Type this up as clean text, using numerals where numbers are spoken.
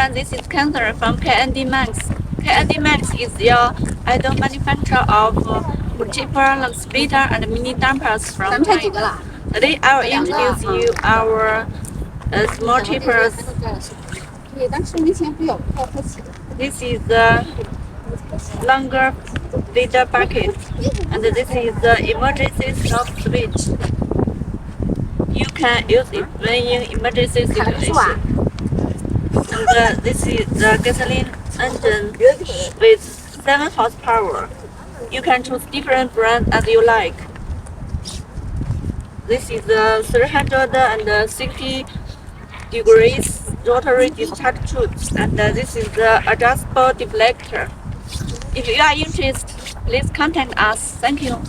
friend, this is Cancer from KNDMAX. KNDMAX is your idol manufacturer of multiple splitter and mini dampers from China. Today I will introduce you our small chippers. This is the longer splitter bucket, and this is the emergency stop switch. You can use it when in emergency situation. And this is the gasoline engine with 7 horsepower. You can choose different brands as you like. This is the 360 degrees rotary discharge chute, and this is the adjustable deflector. If you are interested, please contact us. Thank you.